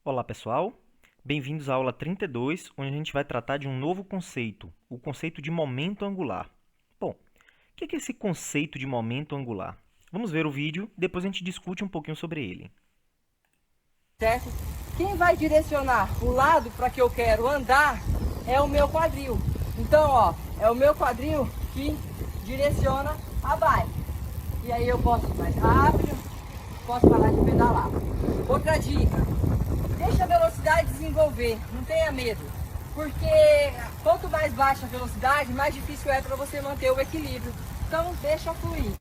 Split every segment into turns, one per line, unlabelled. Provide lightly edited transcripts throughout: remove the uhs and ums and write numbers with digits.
Olá, pessoal. Bem-vindos à aula 32, onde a gente vai tratar de um novo conceito, o conceito de momento angular. Bom, o que é esse conceito de momento angular? Vamos ver o vídeo, depois a gente discute um pouquinho sobre ele.
Certo? Quem vai direcionar o lado para que eu quero andar é o meu quadril. Então, ó, é o meu quadril que direciona a bike. E aí eu posso ir mais rápido, posso parar de pedalar. Outra dica, deixa a velocidade desenvolver, não tenha medo. Porque quanto mais baixa a velocidade, mais difícil é para você manter o equilíbrio. Então, deixa fluir.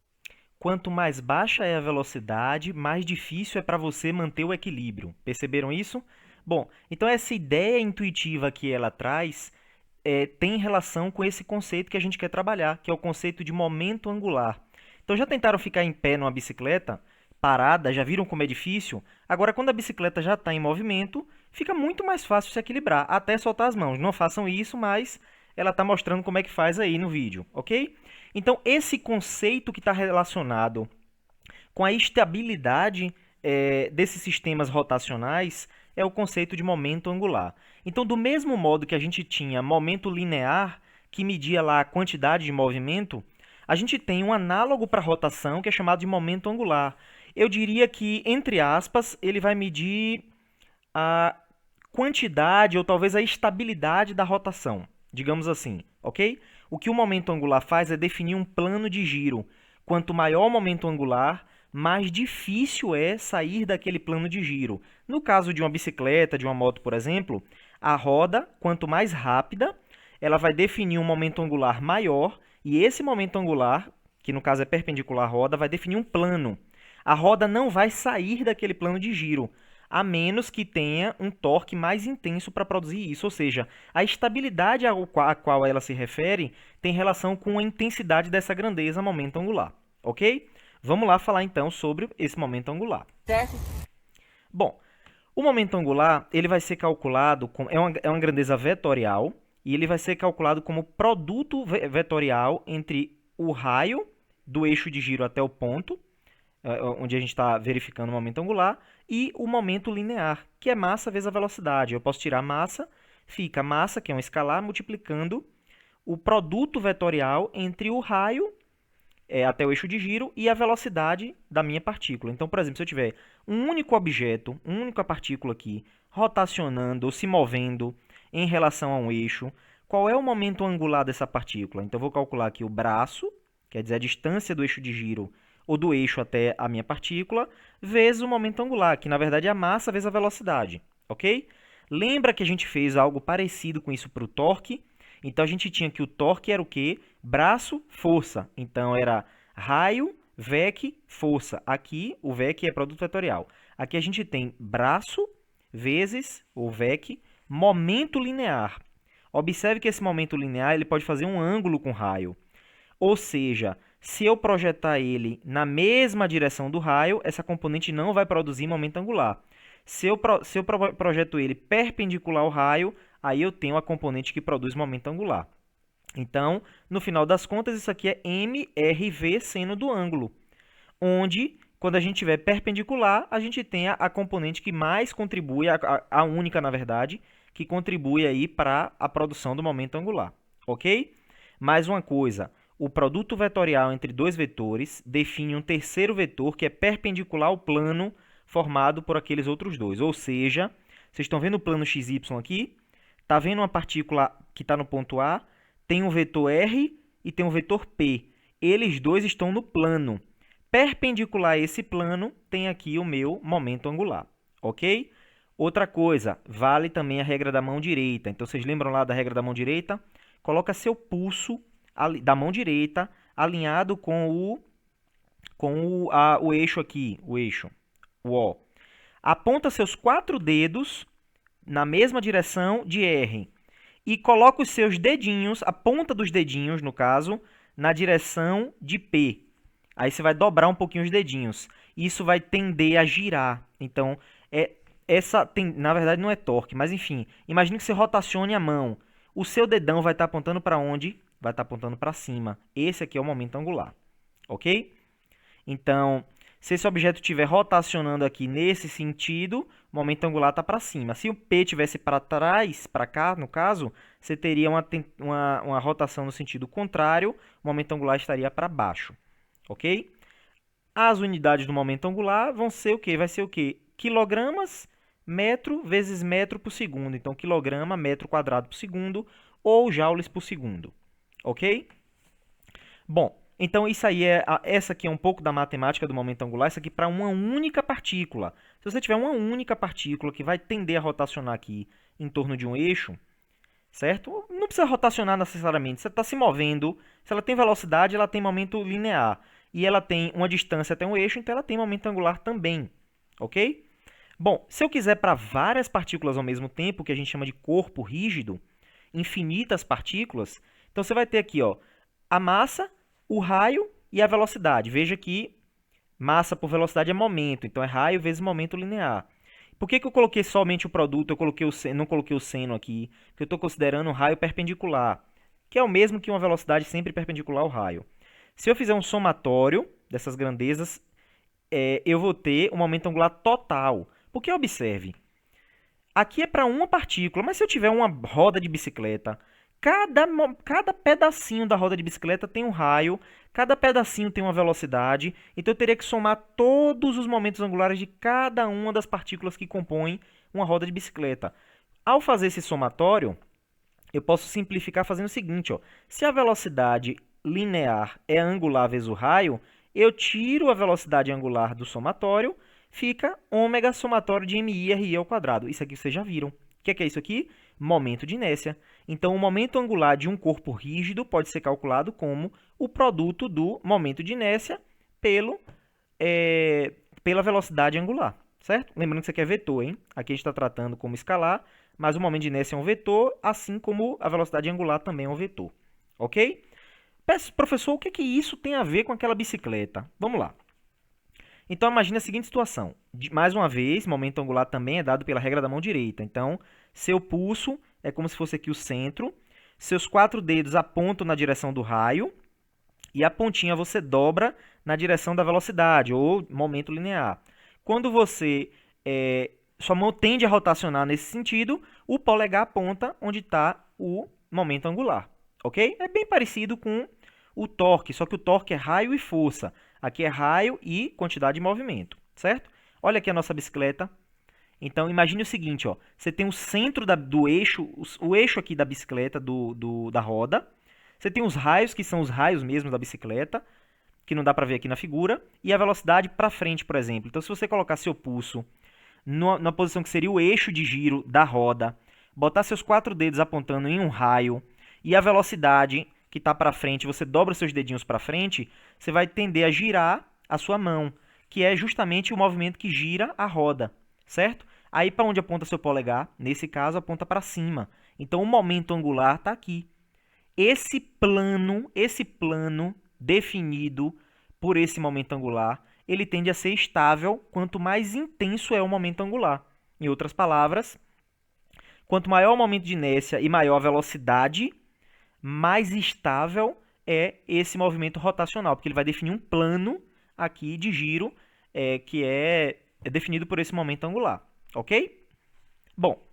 Quanto mais baixa é a velocidade, mais difícil é para você manter o equilíbrio. Perceberam isso? Bom, então essa ideia intuitiva que ela traz tem relação com esse conceito que a gente quer trabalhar, que é o conceito de momento angular. Então já tentaram ficar em pé numa bicicleta, parada, já viram como é difícil? Agora, quando a bicicleta já está em movimento, fica muito mais fácil se equilibrar, até soltar as mãos. Não façam isso, mas ela está mostrando como é que faz aí no vídeo, ok? Então, esse conceito que está relacionado com a estabilidade desses sistemas rotacionais é o conceito de momento angular. Então, do mesmo modo que a gente tinha momento linear, que media lá a quantidade de movimento, a gente tem um análogo para rotação que é chamado de momento angular. Eu diria que, entre aspas, ele vai medir a quantidade ou talvez a estabilidade da rotação, digamos assim, ok? O que o momento angular faz é definir um plano de giro. Quanto maior o momento angular, mais difícil é sair daquele plano de giro. No caso de uma bicicleta, de uma moto, por exemplo, a roda, quanto mais rápida, ela vai definir um momento angular maior, e esse momento angular, que no caso é perpendicular à roda, vai definir um plano. A roda não vai sair daquele plano de giro, a menos que tenha um torque mais intenso para produzir isso. Ou seja, a estabilidade a qual ela se refere tem relação com a intensidade dessa grandeza momento angular, ok? Vamos lá falar então sobre esse momento angular.
Certo?
Bom, o momento angular ele vai ser calculado é uma grandeza vetorial e ele vai ser calculado como produto vetorial entre o raio do eixo de giro até o ponto onde a gente está verificando o momento angular, e o momento linear, que é massa vezes a velocidade. Eu posso tirar massa, fica massa, que é um escalar, multiplicando o produto vetorial entre o raio até o eixo de giro e a velocidade da minha partícula. Então, por exemplo, se eu tiver um único objeto, uma única partícula aqui, rotacionando ou se movendo em relação a um eixo, qual é o momento angular dessa partícula? Então, eu vou calcular aqui o braço, quer dizer, a distância do eixo de giro ou do eixo até a minha partícula, vezes o momento angular, que na verdade é a massa vezes a velocidade, ok? Lembra que a gente fez algo parecido com isso para o torque? Então, a gente tinha que o torque era o quê? Braço, força. Então, era raio, VEC, força. Aqui, o VEC é produto vetorial. Aqui a gente tem braço vezes o VEC, momento linear. Observe que esse momento linear ele pode fazer um ângulo com raio. Ou seja, se eu projetar ele na mesma direção do raio, essa componente não vai produzir momento angular. Se eu projeto ele perpendicular ao raio, aí eu tenho a componente que produz momento angular. Então, no final das contas, isso aqui é MRV seno do ângulo, onde, quando a gente tiver perpendicular, a gente tem a componente que mais contribui, a única, na verdade, que contribui aí para a produção do momento angular, ok? Mais uma coisa, o produto vetorial entre dois vetores define um terceiro vetor que é perpendicular ao plano formado por aqueles outros dois. Ou seja, vocês estão vendo o plano XY aqui? Está vendo uma partícula que está no ponto A? Tem um vetor R e tem um vetor P. Eles dois estão no plano. Perpendicular a esse plano, tem aqui o meu momento angular, ok? Outra coisa, vale também a regra da mão direita. Então, vocês lembram lá da regra da mão direita? Coloca seu pulso da mão direita alinhado com o eixo aqui, o eixo, o O. Aponta seus 4 dedos na mesma direção de R e coloca os seus dedinhos, a ponta dos dedinhos, no caso, na direção de P. Aí você vai dobrar um pouquinho os dedinhos. Isso vai tender a girar. Então, na verdade não é torque, mas enfim, imagine que você rotacione a mão. O seu dedão vai estar apontando para onde? Vai estar apontando para cima. Esse aqui é o momento angular, ok? Então, Se esse objeto estiver rotacionando aqui nesse sentido, o momento angular está para cima. Se o P estivesse para trás, para cá, no caso, você teria uma rotação no sentido contrário, o momento angular estaria para baixo. Ok? As unidades do momento angular vão ser o quê? Vai ser o quê? Quilogramas, metro vezes metro por segundo. Então, quilograma, metro quadrado por segundo, ou joules por segundo. Ok? Bom, então isso aí essa aqui é um pouco da matemática do momento angular, isso aqui para uma única partícula. Se você tiver uma única partícula que vai tender a rotacionar aqui em torno de um eixo, certo? Não precisa rotacionar necessariamente, você está se movendo, se ela tem velocidade, ela tem momento linear. E ela tem uma distância até um eixo, então ela tem momento angular também, ok? Bom, se eu quiser para várias partículas ao mesmo tempo, que a gente chama de corpo rígido, infinitas partículas, então você vai ter aqui, ó, a massa, o raio e a velocidade. Veja que massa por velocidade é momento, então é raio vezes momento linear. Por que eu coloquei somente o produto, não coloquei o seno aqui? Porque eu estou considerando o raio perpendicular, que é o mesmo que uma velocidade sempre perpendicular ao raio. Se eu fizer um somatório dessas grandezas, eu vou ter um momento angular total. Porque observe, aqui é para uma partícula, mas se eu tiver uma roda de bicicleta, cada pedacinho da roda de bicicleta tem um raio, cada pedacinho tem uma velocidade, então eu teria que somar todos os momentos angulares de cada uma das partículas que compõem uma roda de bicicleta. Ao fazer esse somatório, eu posso simplificar fazendo o seguinte, ó, se a velocidade linear é angular vezes o raio, eu tiro a velocidade angular do somatório, fica ômega somatório de MI/RI ao quadrado. Isso aqui vocês já viram. O que é isso aqui? Momento de inércia. Então, o momento angular de um corpo rígido pode ser calculado como o produto do momento de inércia pela velocidade angular, certo? Lembrando que isso aqui é vetor, hein? Aqui a gente está tratando como escalar, mas o momento de inércia é um vetor, assim como a velocidade angular também é um vetor, ok? Professor, o que que isso tem a ver com aquela bicicleta? Vamos lá. Então, imagine a seguinte situação. Mais uma vez, momento angular também é dado pela regra da mão direita. Então, seu pulso é como se fosse aqui o centro. Seus 4 dedos apontam na direção do raio. E a pontinha você dobra na direção da velocidade, ou momento linear. Quando sua mão tende a rotacionar nesse sentido, o polegar aponta onde está o momento angular. Ok? É bem parecido com o torque, só que o torque é raio e força. Aqui é raio e quantidade de movimento, certo? Olha aqui a nossa bicicleta. Então, imagine o seguinte, ó, você tem o centro do eixo, o eixo aqui da bicicleta, da roda. Você tem os raios, que são os raios mesmo da bicicleta, que não dá para ver aqui na figura, e a velocidade para frente, por exemplo. Então, se você colocar seu pulso na posição que seria o eixo de giro da roda, botar seus 4 dedos apontando em um raio, e a velocidade que está para frente, você dobra seus dedinhos para frente, você vai tender a girar a sua mão, que é justamente o movimento que gira a roda, certo? Aí para onde aponta seu polegar? Nesse caso, aponta para cima. Então o momento angular está aqui. Esse plano definido por esse momento angular, ele tende a ser estável quanto mais intenso é o momento angular. Em outras palavras, quanto maior o momento de inércia e maior a velocidade, mais estável é esse movimento rotacional, porque ele vai definir um plano aqui de giro que é definido por esse momento angular, ok? Bom,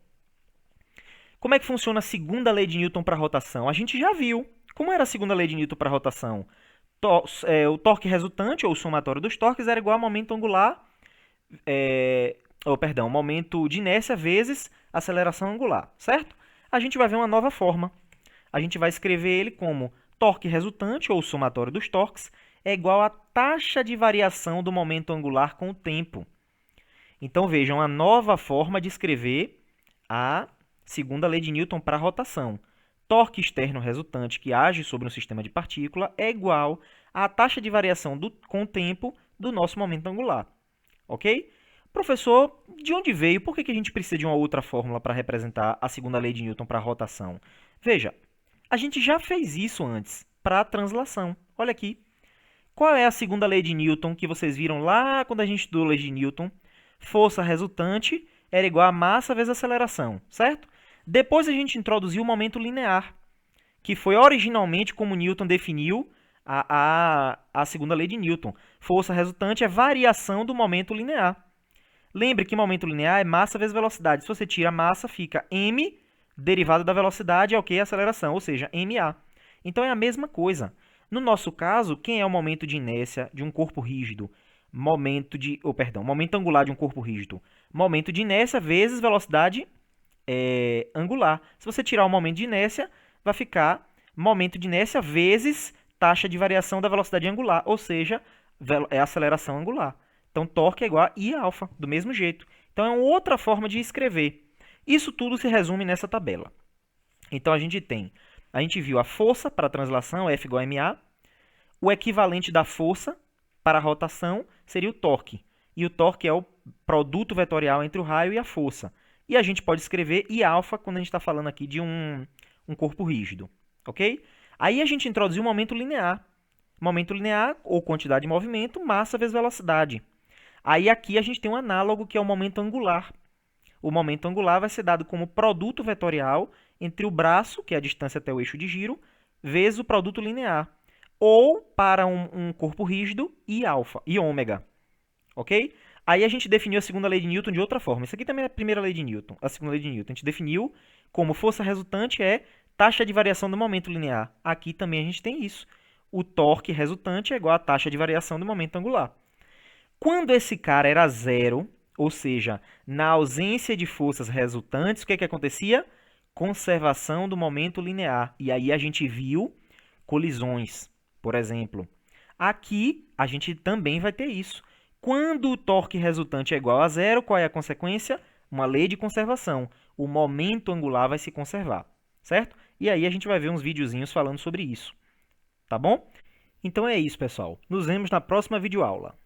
como é que funciona a segunda lei de Newton para rotação? A gente já viu. Como era a segunda lei de Newton para rotação? O torque resultante, ou o somatório dos torques, era igual ao momento angular, momento de inércia vezes aceleração angular, certo? A gente vai ver uma nova forma. A gente vai escrever ele como torque resultante, ou somatório dos torques, é igual à taxa de variação do momento angular com o tempo. Então, vejam, uma nova forma de escrever a segunda lei de Newton para rotação. Torque externo resultante que age sobre um sistema de partícula é igual à taxa de variação com o tempo do nosso momento angular. Ok? Professor, de onde veio? Por que a gente precisa de uma outra fórmula para representar a segunda lei de Newton para rotação? Veja, a gente já fez isso antes, para a translação. Olha aqui. Qual é a segunda lei de Newton que vocês viram lá quando a gente estudou a lei de Newton? Força resultante era igual a massa vezes aceleração, certo? Depois a gente introduziu o momento linear, que foi originalmente como Newton definiu a segunda lei de Newton. Força resultante é variação do momento linear. Lembre que momento linear é massa vezes velocidade. Se você tira a massa, fica m derivada da velocidade é o que? Aceleração, ou seja, ma. Então é a mesma coisa. No nosso caso, quem é o momento de inércia de um corpo rígido? Momento angular de um corpo rígido. Momento de inércia vezes velocidade angular. Se você tirar o momento de inércia, vai ficar momento de inércia vezes taxa de variação da velocidade angular, ou seja, é aceleração angular. Então, torque é igual a I∝, do mesmo jeito. Então, é uma outra forma de escrever. Isso tudo se resume nessa tabela. Então, a gente viu a força para a translação, F igual a ma. O equivalente da força para a rotação seria o torque. E o torque é o produto vetorial entre o raio e a força. E a gente pode escrever I∝ quando a gente está falando aqui de um corpo rígido. Ok? Aí a gente introduziu o momento linear. Momento linear, ou quantidade de movimento, massa vezes velocidade. Aí aqui a gente tem um análogo que é o momento angular. O momento angular vai ser dado como produto vetorial entre o braço, que é a distância até o eixo de giro, vezes o produto linear. Ou, para um corpo rígido, I ômega. Ok? Aí a gente definiu a segunda lei de Newton de outra forma. Isso aqui também é a primeira lei de Newton, a segunda lei de Newton. A gente definiu como força resultante é taxa de variação do momento linear. Aqui também a gente tem isso. O torque resultante é igual à taxa de variação do momento angular. Quando esse cara era zero, ou seja, na ausência de forças resultantes, o que acontecia? Conservação do momento linear. E aí a gente viu colisões, por exemplo. Aqui a gente também vai ter isso. Quando o torque resultante é igual a zero, qual é a consequência? Uma lei de conservação. O momento angular vai se conservar, certo? E aí a gente vai ver uns videozinhos falando sobre isso, tá bom? Então é isso, pessoal. Nos vemos na próxima videoaula.